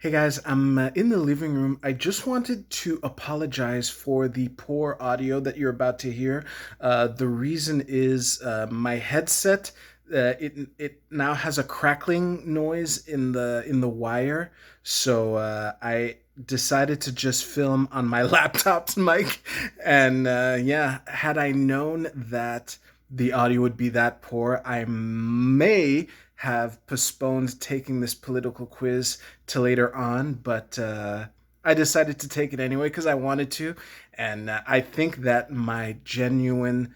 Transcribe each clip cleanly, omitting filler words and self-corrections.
Hey guys, I'm in the living room. I just wanted to apologize for the poor audio that you're about to hear. The reason is my headset. It now has a crackling noise in the wire, so I decided to just film on my laptop's mic. And yeah, had I known that the audio would be that poor, I may have postponed taking this political quiz to later on, but I decided to take it anyway because I wanted to, and I think that my genuine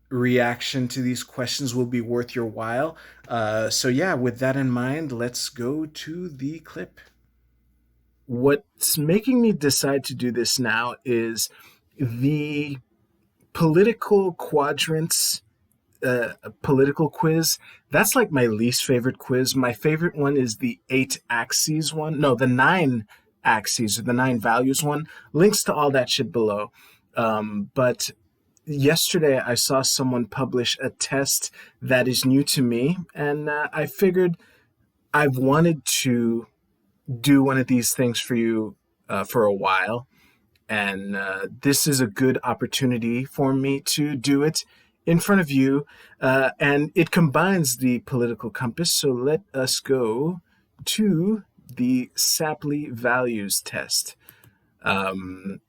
reaction to these questions will be worth your while. So yeah, with that in mind, let's go to the clip. What's making me decide to do this now is the political quadrants political quiz. That's like my least favorite quiz. My favorite one is the eight axes one. No, the nine axes or the nine values one. Links to all that shit below. But yesterday I saw someone publish a test that is new to me, and I figured I've wanted to do one of these things for you for a while, and this is a good opportunity for me to do it in front of you. And it combines the political compass. So let us go to the Sapply Values test.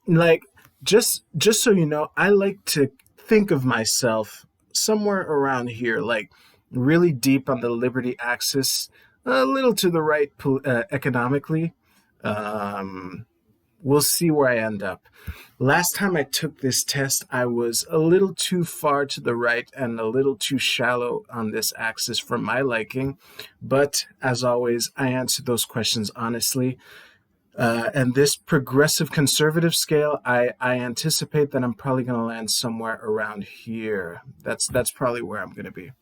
Like, just so you know, I like to think of myself somewhere around here, like really deep on the liberty axis, a little to the right economically. Um, we'll see where I end up. Last time I took this test, I was a little too far to the right and a little too shallow on this axis for my liking. But as always, I answer those questions honestly. And this progressive conservative scale, I anticipate that I'm probably going to land somewhere around here. That's probably where I'm going to be.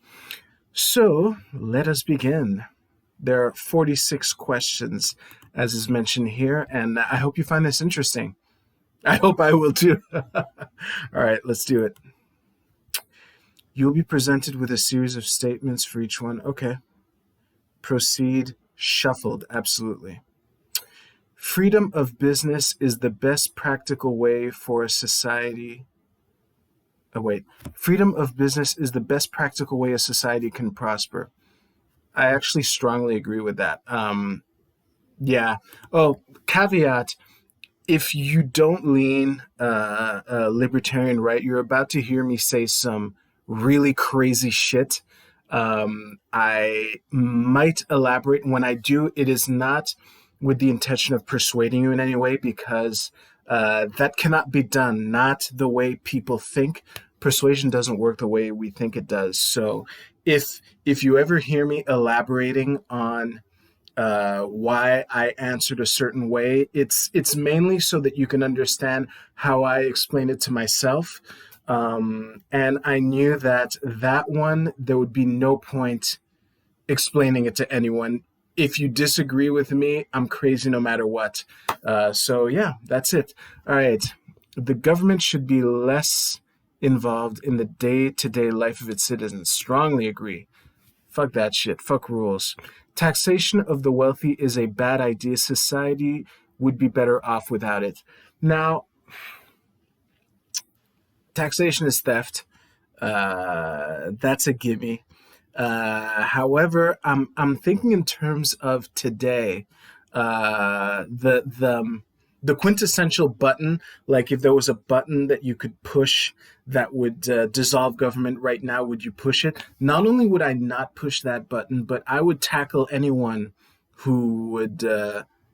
So let us begin. There are 46 questions, as is mentioned here, and I hope you find this interesting. I hope I will too. All right, let's do it. You'll be presented with a series of statements for each one. Okay. Proceed. Shuffled. Absolutely. Freedom of business is the best practical way for a society. Oh, wait. Freedom of business is the best practical way a society can prosper. I actually strongly agree with that. Yeah. Oh, caveat, if you don't lean libertarian right, you're about to hear me say some really crazy shit. I might elaborate. When I do, it is not with the intention of persuading you in any way, because that cannot be done, not the way people think. Persuasion doesn't work the way we think it does. So if you ever hear me elaborating on why I answered a certain way, it's mainly so that you can understand how I explain it to myself. And I knew that one, there would be no point explaining it to anyone. If you disagree with me, I'm crazy no matter what. So yeah, that's it. All right. The government should be less involved in the day-to-day life of its citizens. Strongly agree. Fuck that shit. Fuck rules. Taxation of the wealthy is a bad idea. Society would be better off without it. Now, taxation is theft. That's a gimme. However, I'm thinking in terms of today. The quintessential button, like if there was a button that you could push that would dissolve government right now, would you push it? Not only would I not push that button, but I would tackle anyone who would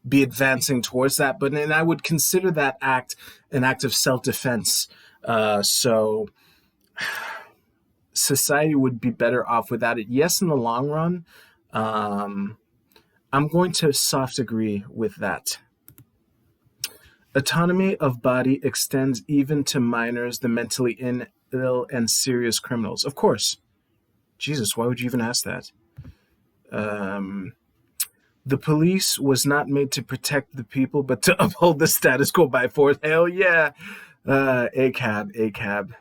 be advancing towards that button, and I would consider that act an act of self-defense. So society would be better off without it. Yes, in the long run, um, I'm going to soft agree with that. Autonomy of body extends even to minors, the mentally ill, and serious criminals. Of course. Jesus, why would you even ask that? Um, the police was not made to protect the people, but to uphold the status quo by force. Hell yeah. ACAB, ACAB.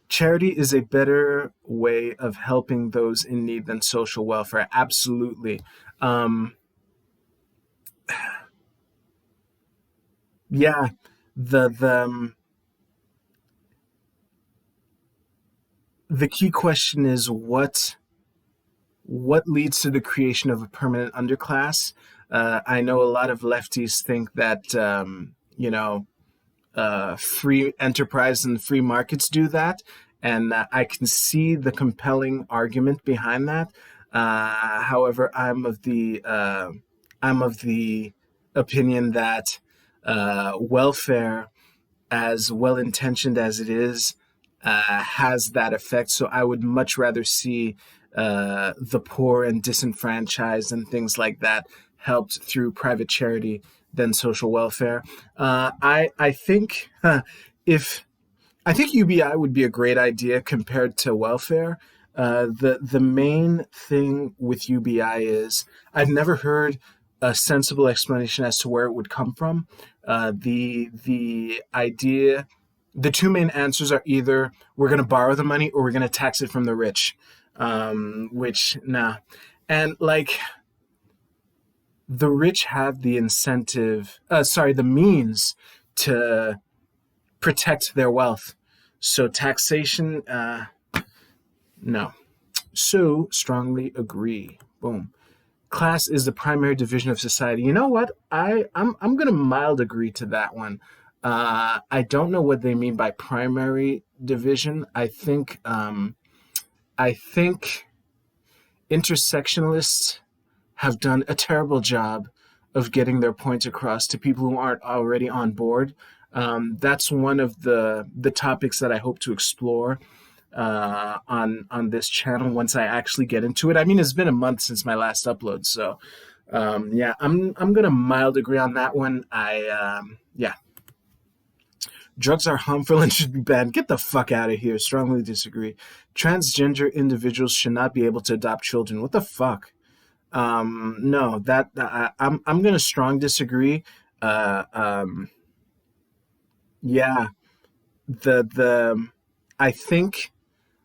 Charity is a better way of helping those in need than social welfare. Absolutely. Um, Yeah, the key question is what leads to the creation of a permanent underclass. I know a lot of lefties think that free enterprise and free markets do that, and I can see the compelling argument behind that. However, I'm of the opinion that welfare, as well intentioned as it is, has that effect. So I would much rather see the poor and disenfranchised and things like that helped through private charity than social welfare. I think if I think UBI would be a great idea compared to welfare. The main thing with UBI is I've never heard a sensible explanation as to where it would come from. The idea, the two main answers are either we're going to borrow the money or we're going to tax it from the rich, which nah, and like the rich have the incentive, the means to protect their wealth. So taxation, no. So strongly agree. Boom. Class is the primary division of society. You know what? I'm gonna mild agree to that one. I don't know what they mean by primary division. I think intersectionalists have done a terrible job of getting their points across to people who aren't already on board. That's one of the topics that I hope to explore on this channel once I actually get into it. I mean, it's been a month since my last upload, so yeah, I'm gonna mild agree on that one. Yeah, drugs are harmful and should be banned. Get the fuck out of here. Strongly disagree. Transgender individuals should not be able to adopt children. What the fuck? No, that I'm gonna strong disagree. Uh, um, yeah, the I think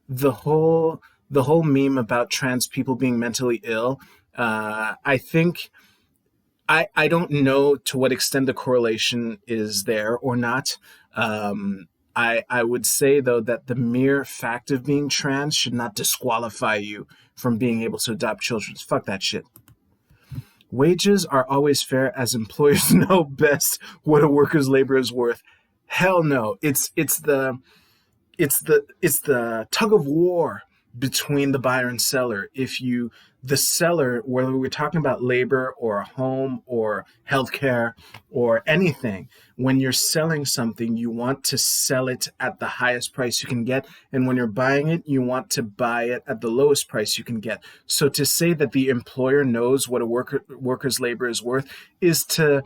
the whole meme about trans people being mentally ill. I think I don't know to what extent the correlation is there or not. I would say though that the mere fact of being trans should not disqualify you from being able to adopt children. Fuck that shit. Wages are always fair as employers know best what a worker's labor is worth. Hell no. It's the tug of war between the buyer and seller. If you the seller, whether we're talking about labor or a home or healthcare or anything, when you're selling something, you want to sell it at the highest price you can get, and when you're buying it, you want to buy it at the lowest price you can get. So to say that the employer knows what a worker's labor is worth is to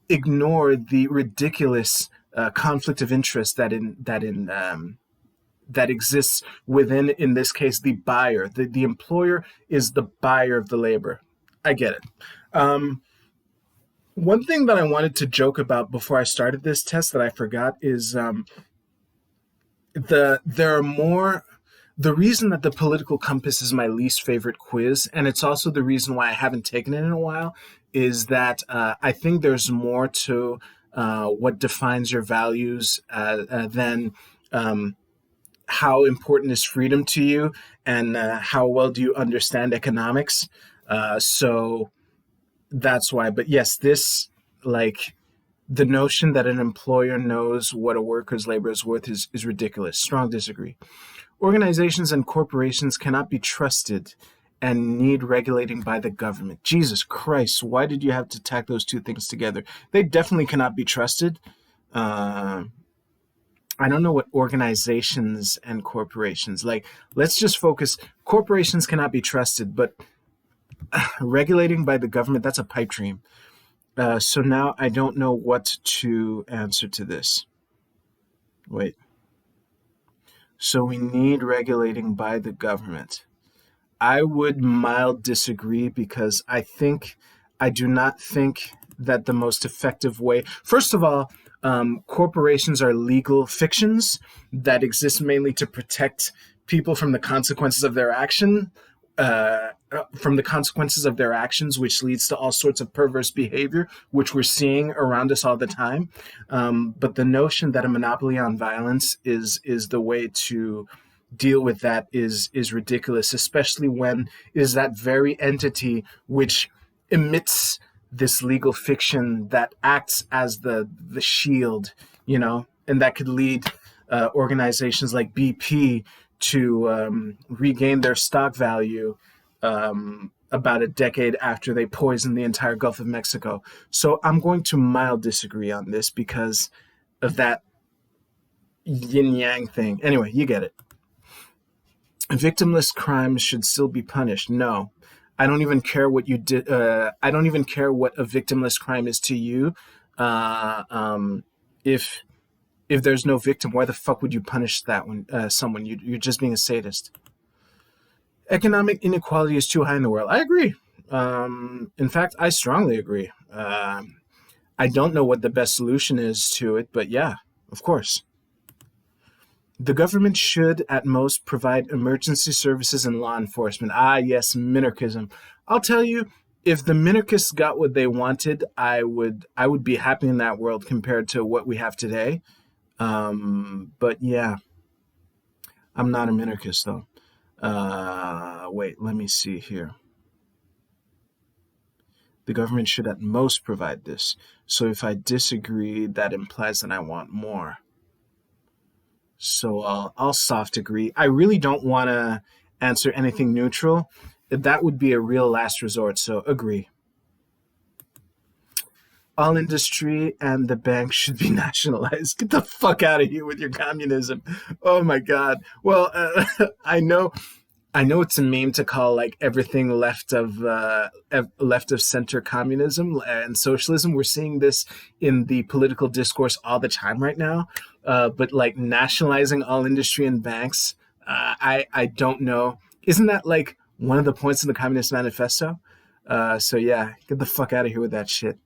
ignore the ridiculous conflict of interest that exists within, in this case, the buyer. The employer is the buyer of the labor. I get it. Um, One thing that I wanted to joke about before I started this test that I forgot is there are more. The reason that the political compass is my least favorite quiz, and it's also the reason why I haven't taken it in a while, is that I think there's more to what defines your values than how important is freedom to you and how well do you understand economics. So that's why. But yes, this, like, the notion that an employer knows what a worker's labor is worth is ridiculous. Strong disagree. Organizations and corporations cannot be trusted and need regulating by the government. Jesus Christ, why did you have to tack those two things together? They definitely cannot be trusted. Uh, I don't know what organizations and corporations, like, let's just focus. Corporations cannot be trusted, but regulating by the government, that's a pipe dream. So now I don't know what to answer to this. Wait. So we need regulating by the government. I would mild disagree because I do not think that the most effective way. First of all, corporations are legal fictions that exist mainly to protect people from the consequences of their action. from the consequences of their actions, which leads to all sorts of perverse behavior, which we're seeing around us all the time. But the notion that a monopoly on violence is the way to deal with that is ridiculous, especially when it is that very entity which emits this legal fiction that acts as the shield, and that could lead organizations like BP to regain their stock value about a decade after they poisoned the entire Gulf of Mexico. So I'm going to mild disagree on this because of that yin yang thing. Anyway, you get it. Victimless crimes should still be punished. No, I don't even care what you did. I don't even care what a victimless crime is to you. If there's no victim, why the fuck would you punish that one? Someone you're just being a sadist. Economic inequality is too high in the world. I agree. In fact, I strongly agree. I don't know what the best solution is to it, but yeah, of course. The government should, at most, provide emergency services and law enforcement. Ah, yes, minarchism. I'll tell you, if the minarchists got what they wanted, I would be happy in that world compared to what we have today. But yeah, I'm not a minarchist though. Wait, let me see here. The government should at most provide this. So if I disagree, that implies that I want more. So I'll soft agree. I really don't want to answer anything neutral. That would be a real last resort, so agree. All industry and the bank should be nationalized. Get the fuck out of here with your communism. Oh my God. Well, I know it's a meme to call like everything left of center communism and socialism. We're seeing this in the political discourse all the time right now. But like nationalizing all industry and banks, I don't know. Isn't that like one of the points in the Communist Manifesto? So yeah, get the fuck out of here with that shit.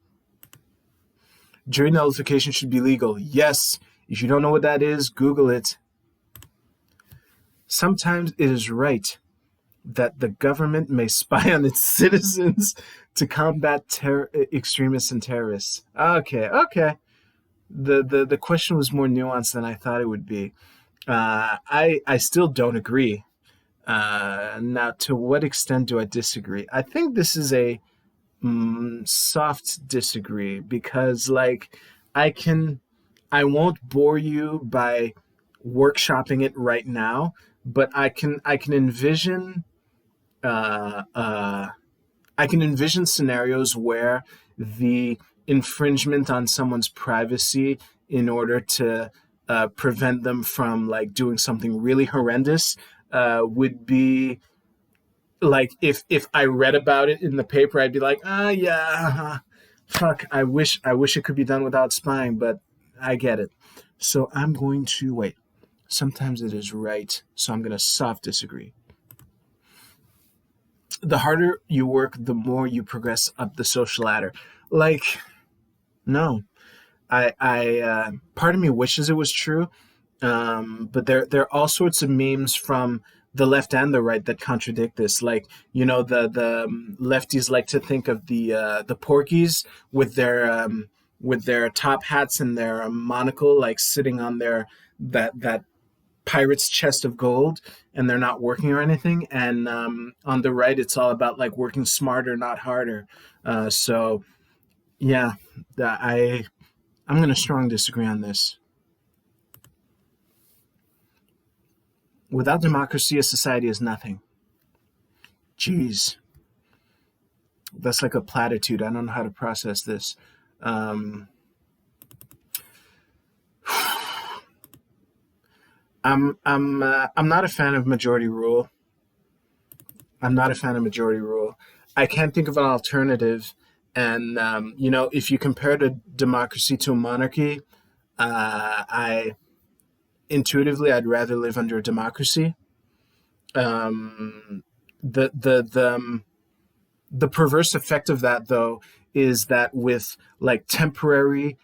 Jury nullification should be legal. Yes. If you don't know what that is, Google it. Sometimes it is right that the government may spy on its citizens to combat extremists and terrorists. Okay. The question was more nuanced than I thought it would be. I still don't agree. Now, to what extent do I disagree? I think this is a soft disagree because, like, I won't bore you by workshopping it right now, but I can envision scenarios where the infringement on someone's privacy in order to prevent them from like doing something really horrendous would be like if I read about it in the paper, I'd be like, yeah, fuck, I wish it could be done without spying, but I get it. So I'm going to wait. Sometimes it is right, so I'm going to soft disagree. The harder you work, the more you progress up the social ladder. Like, no, I part of me wishes it was true, but there are all sorts of memes from the left and the right that contradict this. Like, the lefties like to think of the porkies with their top hats and their monocle, like sitting on their that pirate's chest of gold, and they're not working or anything. And on the right, it's all about like working smarter, not harder. So yeah, I'm going to strongly disagree on this. Without democracy, a society is nothing. Jeez. That's like a platitude. I don't know how to process this. I'm not a fan of majority rule. I can't think of an alternative. And if you compare the democracy to a monarchy, intuitively I'd rather live under a democracy. The perverse effect of that, though, is that with like temporary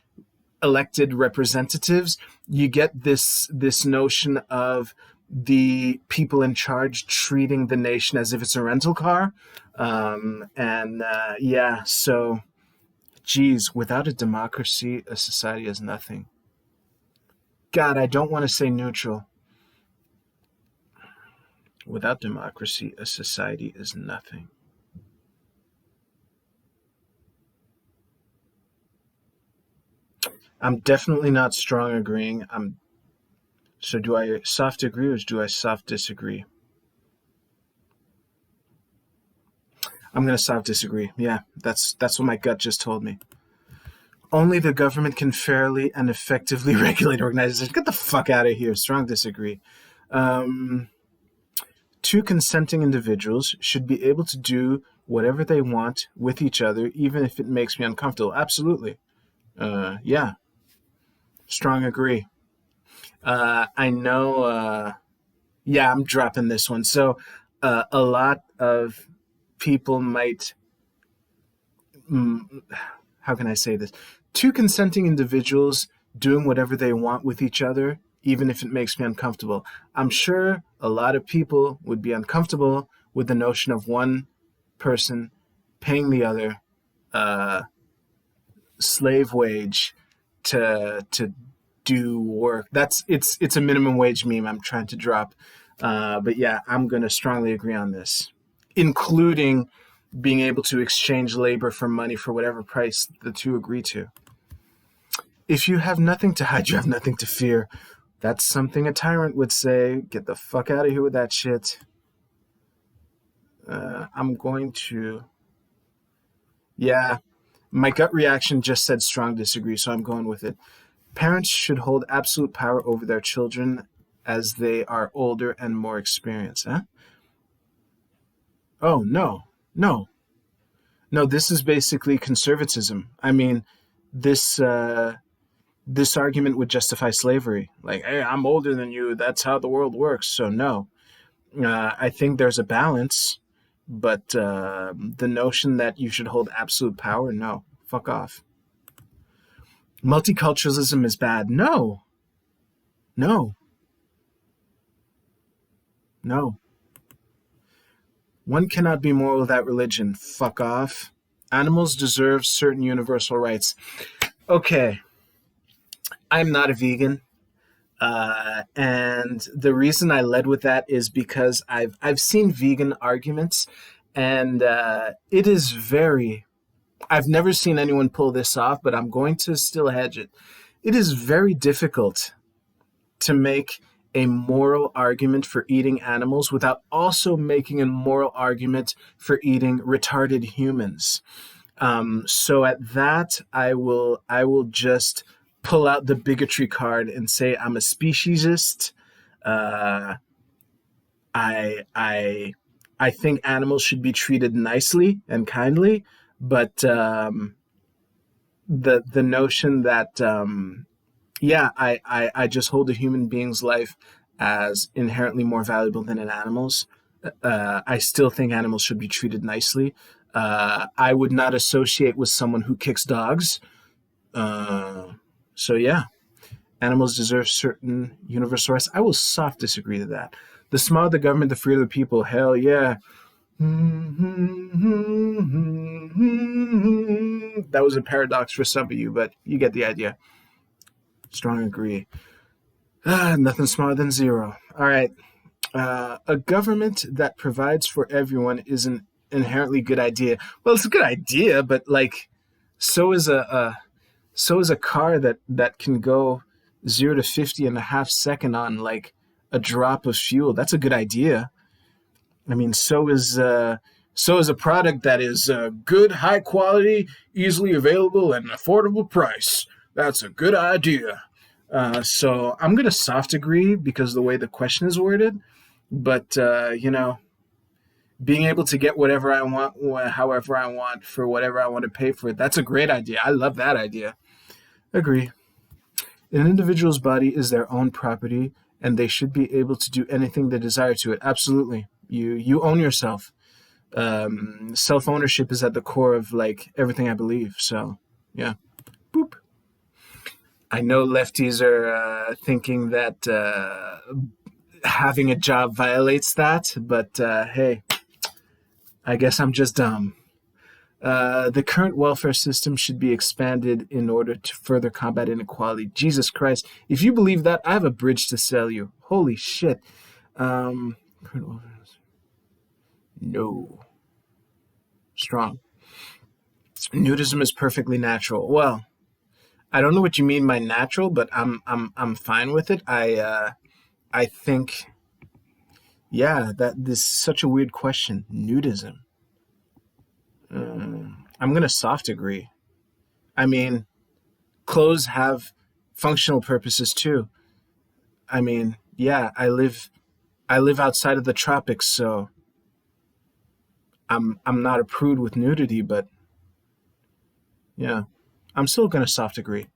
elected representatives, you get this notion of the people in charge treating the nation as if it's a rental car. Yeah, so, geez, without a democracy, a society is nothing. God, I don't want to say neutral. Without democracy, a society is nothing. I'm definitely not strong agreeing. So do I soft agree or do I soft disagree? I'm gonna soft disagree. Yeah, that's what my gut just told me. Only the government can fairly and effectively regulate organizations. Get the fuck out of here. Strong disagree. Um, Two consenting individuals should be able to do whatever they want with each other, even if it makes me uncomfortable. Absolutely. Yeah, strong agree. I know. Yeah, I'm dropping this one. So, a lot of people might. How can I say this? Two consenting individuals doing whatever they want with each other, even if it makes me uncomfortable. I'm sure a lot of people would be uncomfortable with the notion of one person paying the other uh, slave wage to do work. It's a minimum wage meme I'm trying to drop. But yeah, I'm going to strongly agree on this, including being able to exchange labor for money for whatever price the two agree to. If you have nothing to hide, you have nothing to fear. That's something a tyrant would say. Get the fuck out of here with that shit. I'm going to. Yeah, my gut reaction just said strong disagree, so I'm going with it. Parents should hold absolute power over their children as they are older and more experienced. Huh? Oh, no. No. No, this is basically conservatism. I mean, this this argument would justify slavery. Like, hey, I'm older than you. That's how the world works. So no, I think there's a balance, but the notion that you should hold absolute power, no, fuck off. Multiculturalism is bad. No, no, no. One cannot be moral without religion. Fuck off. Animals deserve certain universal rights. Okay, I'm not a vegan. And the reason I led with that is because I've seen vegan arguments, and it is very. I've never seen anyone pull this off, but I'm going to still hedge it. It is very difficult to make a moral argument for eating animals without also making a moral argument for eating retarded humans. So at that, I will just pull out the bigotry card and say I'm a speciesist. Uh, I I think animals should be treated nicely and kindly, but the notion that yeah, I just hold a human being's life as inherently more valuable than an animal's. I still think animals should be treated nicely. I would not associate with someone who kicks dogs. Uh, so yeah, animals deserve certain universal rights. I will soft disagree to that. The smaller the government, the freer the people. Hell yeah. That was a paradox for some of you, but you get the idea. Strong agree. Nothing smaller than zero. All right. A government that provides for everyone is an inherently good idea. Well, it's a good idea, but like, so is a car that can go 0 to 50 in a half second on like a drop of fuel. That's a good idea. I mean, so is a product that is good, high quality, easily available, and affordable price. That's a good idea. So I'm gonna soft agree because of the way the question is worded, but being able to get whatever I want, however I want, for whatever I want to pay for it—that's a great idea. I love that idea. Agree. An individual's body is their own property, and they should be able to do anything they desire to it. Absolutely. You own yourself. Self ownership is at the core of like everything I believe. So yeah. Boop. I know lefties are thinking that having a job violates that, but hey, I guess I'm just dumb. The current welfare system should be expanded in order to further combat inequality. Jesus Christ. If you believe that, I have a bridge to sell you. Holy shit. Um, no. Strong. Nudism is perfectly natural. Well, I don't know what you mean by natural, but I'm fine with it. I think, yeah, that this is such a weird question. Nudism. I'm gonna soft agree. I mean, clothes have functional purposes too. I mean, yeah, I live outside of the tropics, so I'm not a prude with nudity, but yeah, I'm still gonna soft agree.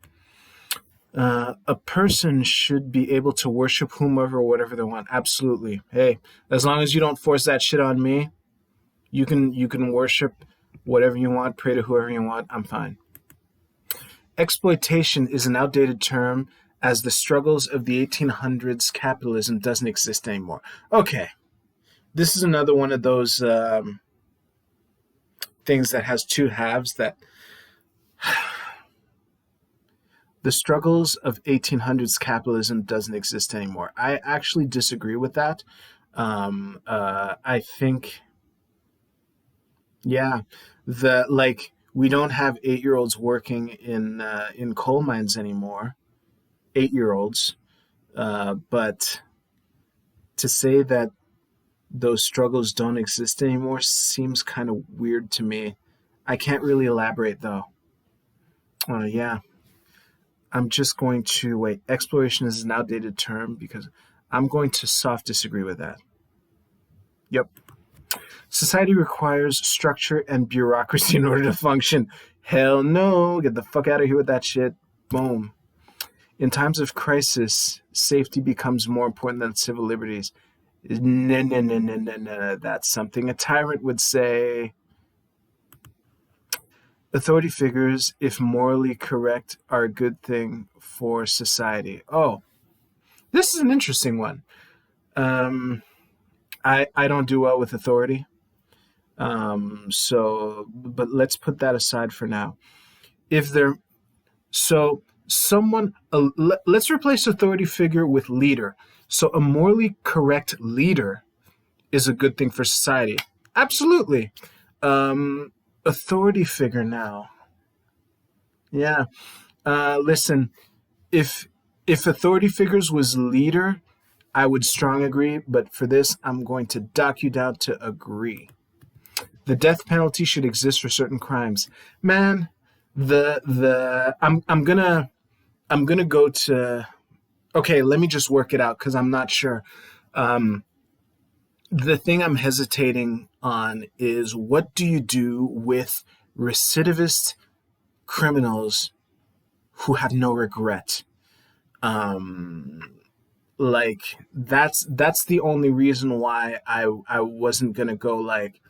A person should be able to worship whomever or whatever they want. Absolutely. Hey, as long as you don't force that shit on me, you can worship whatever you want, pray to whoever you want. I'm fine. Exploitation is an outdated term as the struggles of the 1800s capitalism doesn't exist anymore. Okay, this is another one of those things that has two halves. That the struggles of 1800s capitalism doesn't exist anymore. I actually disagree with that. I think, yeah, the like we don't have 8-year-olds working in coal mines anymore. 8-year-olds, but to say that those struggles don't exist anymore seems kind of weird to me. I can't really elaborate though. Yeah, I'm just going to wait. Exploration is an outdated term because I'm going to soft disagree with that. Yep. Society requires structure and bureaucracy in order to function. Hell no. Get the fuck out of here with that shit. Boom. In times of crisis, safety becomes more important than civil liberties. No, no, no, no, no, no. That's something a tyrant would say. Authority figures, if morally correct, are a good thing for society. Oh, this is an interesting one. Um, I don't do well with authority. But let's put that aside for now. If there, so someone, let's replace authority figure with leader. So a morally correct leader is a good thing for society. Absolutely. Um, Authority figure now. Yeah. Listen, if authority figures was leader, I would strong agree. But for this, I'm going to dock you down to agree. The death penalty should exist for certain crimes. Man, I'm gonna go to. Okay, let me just work it out because I'm not sure. The thing I'm hesitating on is what do you do with recidivist criminals who have no regret? Like that's the only reason why I wasn't gonna go like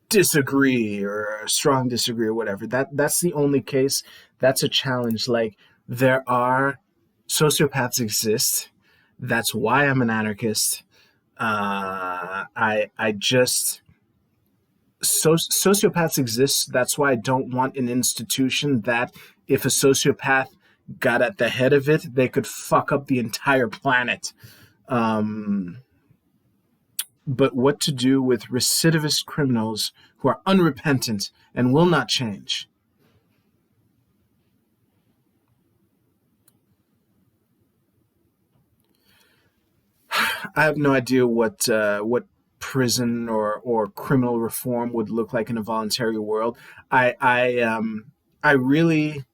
disagree or strong disagree or whatever. That's the only case. That's a challenge. Like there are sociopaths exist. That's why I'm an anarchist. I just sociopaths exist. That's why I don't want an institution that if a sociopath got at the head of it, they could fuck up the entire planet. Um, but what to do with recidivist criminals who are unrepentant and will not change? I have no idea what prison or criminal reform would look like in a voluntary world. I really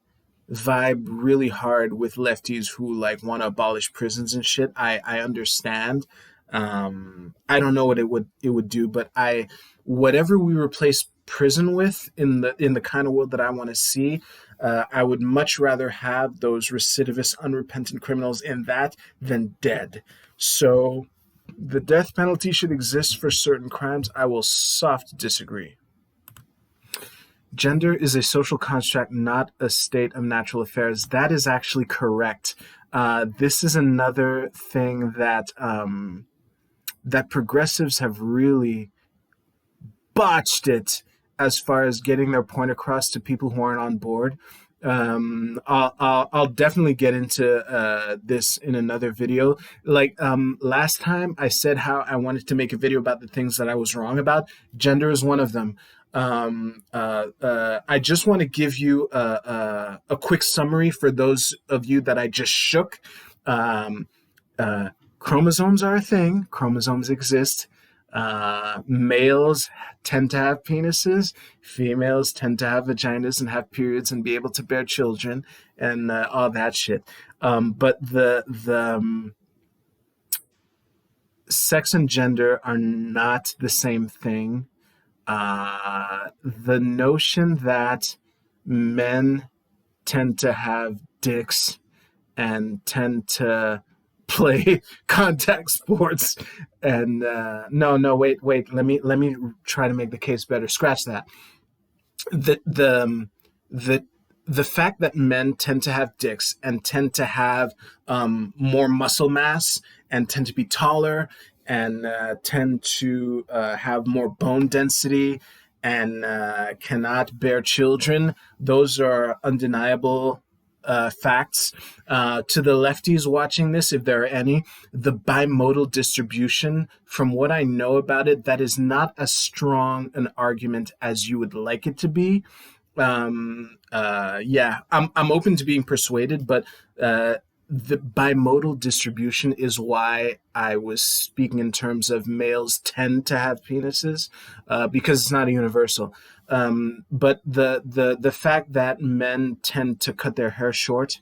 vibe really hard with lefties who like want to abolish prisons and shit. I understand. I don't know what it would do, but I whatever we replace prison with in the kind of world that I want to see, I would much rather have those recidivist, unrepentant criminals in that than dead. So the death penalty should exist for certain crimes. I will soft disagree. Gender is a social construct, not a state of natural affairs. That is actually correct. This is another thing that progressives have really botched it as far as getting their point across to people who aren't on board. I'll definitely get into this in another video. Like last time, I said how I wanted to make a video about the things that I was wrong about. Gender is one of them. I just want to give you a quick summary for those of you that I just shook. Um, Chromosomes are a thing. Chromosomes exist. Males tend to have penises. Females tend to have vaginas and have periods and be able to bear children and all that shit. But the sex and gender are not the same thing. The notion that men tend to have dicks and tend to play contact sports and wait, let me try to make the case better. Scratch that. The the the the fact that men tend to have dicks and tend to have more muscle mass and tend to be taller and tend to have more bone density and cannot bear children, those are undeniable facts. To the lefties watching this, if there are any, the bimodal distribution, from what I know about it, that is not as strong an argument as you would like it to be. Yeah, I'm open to being persuaded, but the bimodal distribution is why I was speaking in terms of males tend to have penises, because it's not a universal. But the fact that men tend to cut their hair short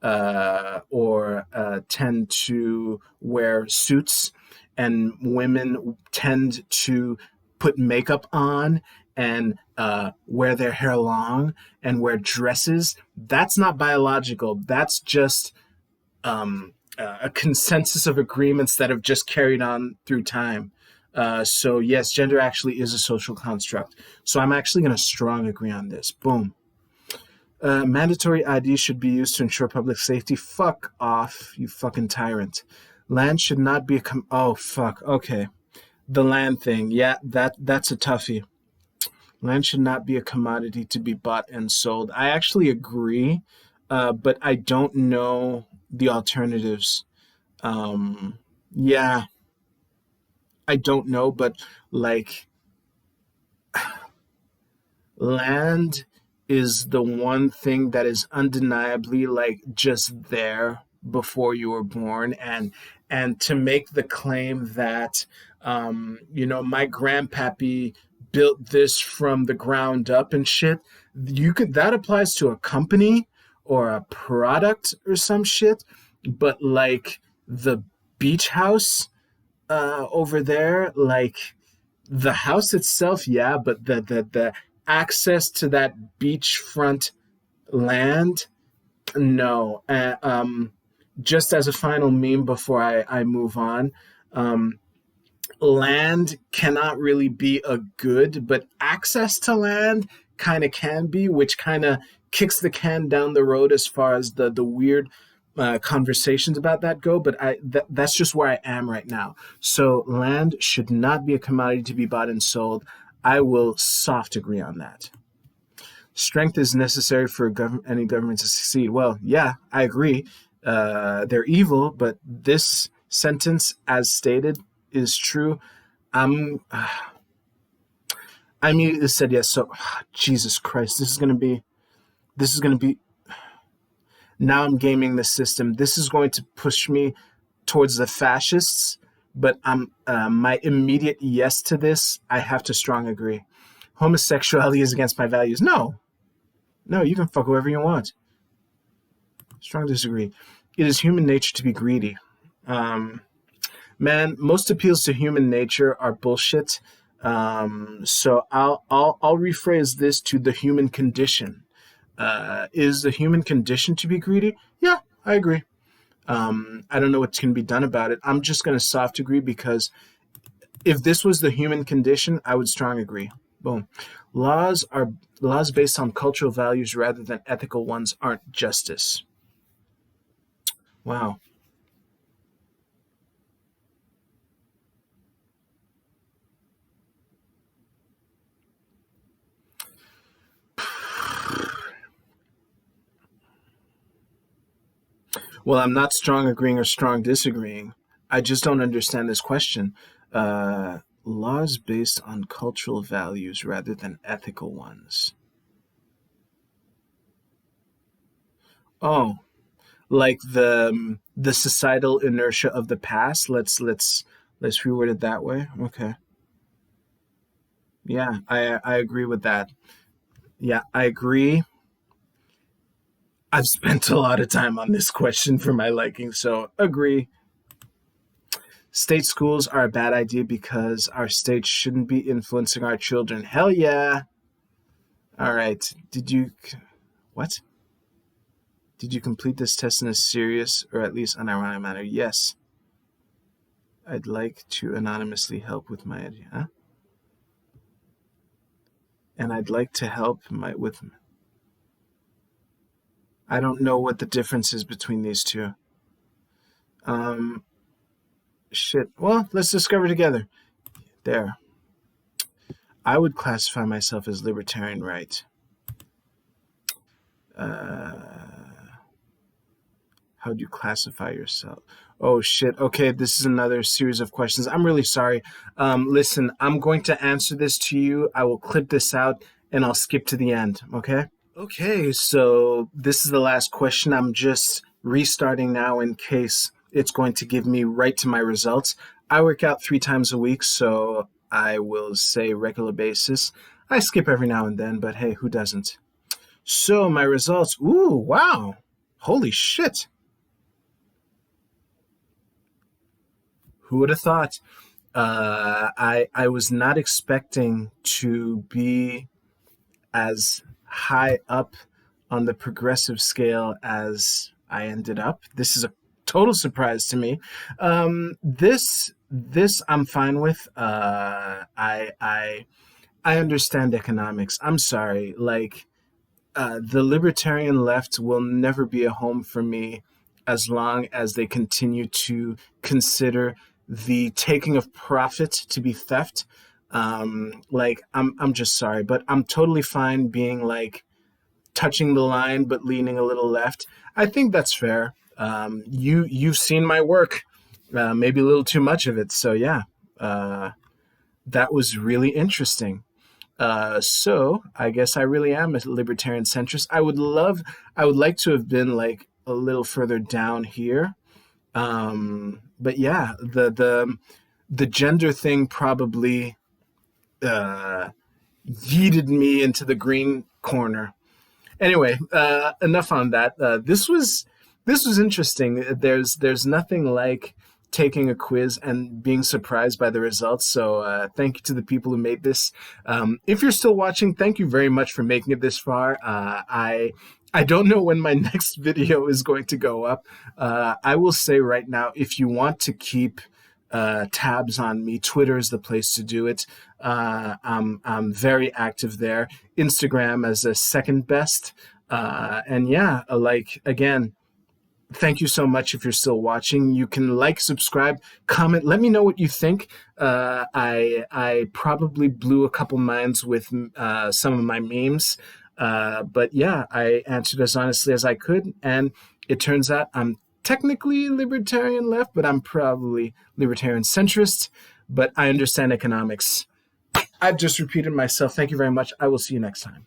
or tend to wear suits, and women tend to put makeup on and wear their hair long and wear dresses, that's not biological. That's just a consensus of agreements that have just carried on through time. So yes, gender actually is a social construct. So I'm actually going to strong agree on this. Boom. Mandatory ID should be used to ensure public safety. Fuck off, you fucking tyrant. Land should not be a oh fuck. Okay, the land thing. Yeah, that's a toughie. Land should not be a commodity to be bought and sold. I actually agree, but I don't know the alternatives. Yeah, I don't know, but like land is the one thing that is undeniably like just there before you were born, and to make the claim that my grandpappy built this from the ground up and shit, you could, that applies to a company or a product or some shit, but like the beach house over there, like the house itself, yeah, but the access to that beachfront land, no. Just as a final meme before I move on, land cannot really be a good, but access to land kind of can be, which kind of kicks the can down the road as far as the weird conversations about that go. But that's just where I am right now. So land should not be a commodity to be bought and sold. I will soft agree on that. Strength is necessary for any government to succeed. Well, yeah, I agree. They're evil, but this sentence, as stated, is true. I immediately said yes. So, Jesus Christ, this is gonna be. Now I'm gaming the system. This is going to push me towards the fascists. But my immediate yes to this, I have to strong agree. Homosexuality is against my values. No, you can fuck whoever you want. Strong disagree. It is human nature to be greedy. Man, most appeals to human nature are bullshit. So I'll rephrase this to the human condition. Is the human condition to be greedy? Yeah, I agree. I don't know what can be done about it. I'm just going to soft agree, because if this was the human condition, I would strong agree. Boom. Laws are laws based on cultural values rather than ethical ones aren't justice. Wow. Well, I'm not strong agreeing or strong disagreeing. I just don't understand this question. Laws based on cultural values rather than ethical ones. Oh, like the societal inertia of the past. Let's reword it that way. Okay. Yeah, I agree with that. Yeah, I agree. I've spent a lot of time on this question for my liking, so agree. State schools are a bad idea because our state shouldn't be influencing our children. Hell yeah. All right. What? Did you complete this test in a serious or at least unironic manner? Yes. I'd like to anonymously help with my idea. Huh? And I'd like to help my with. I don't know what the difference is between these two. Um, shit. Well, let's discover together. There. I would classify myself as libertarian right. How do you classify yourself? Oh shit. Okay, this is another series of questions. I'm really sorry. Listen, I'm going to answer this to you. I will clip this out and I'll skip to the end. Okay. Okay, so this is the last question. I'm just restarting now in case it's going to give me right to my results. I work out 3 times a week, so I will say regular basis. I skip every now and then, but hey, who doesn't? So my results. Ooh, wow. Holy shit. Who would have thought? I was not expecting to be as high up on the progressive scale as I ended up. This is a total surprise to me. This I'm fine with. I understand economics. I'm sorry, like the libertarian left will never be a home for me as long as they continue to consider the taking of profit to be theft. Like I'm just sorry, but I'm totally fine being like touching the line but leaning a little left. I think that's fair. You've seen my work, maybe a little too much of it. So yeah, uh, that was really interesting. So I guess I really am a libertarian centrist. I would like to have been like a little further down here. But yeah, the gender thing probably uh, yeeted me into the green corner. Anyway, enough on that. This was interesting. There's nothing like taking a quiz and being surprised by the results. So thank you to the people who made this. If you're still watching, thank you very much for making it this far. I don't know when my next video is going to go up. I will say right now, if you want to keep tabs on me, Twitter is the place to do it. I'm very active there. Instagram as a second best. And yeah, like again, thank you so much if you're still watching. You can like, subscribe, comment. Let me know what you think. I probably blew a couple minds with some of my memes. But yeah, I answered as honestly as I could. And it turns out I'm technically libertarian left, but I'm probably libertarian centrist. But I understand economics. I've just repeated myself. Thank you very much. I will see you next time.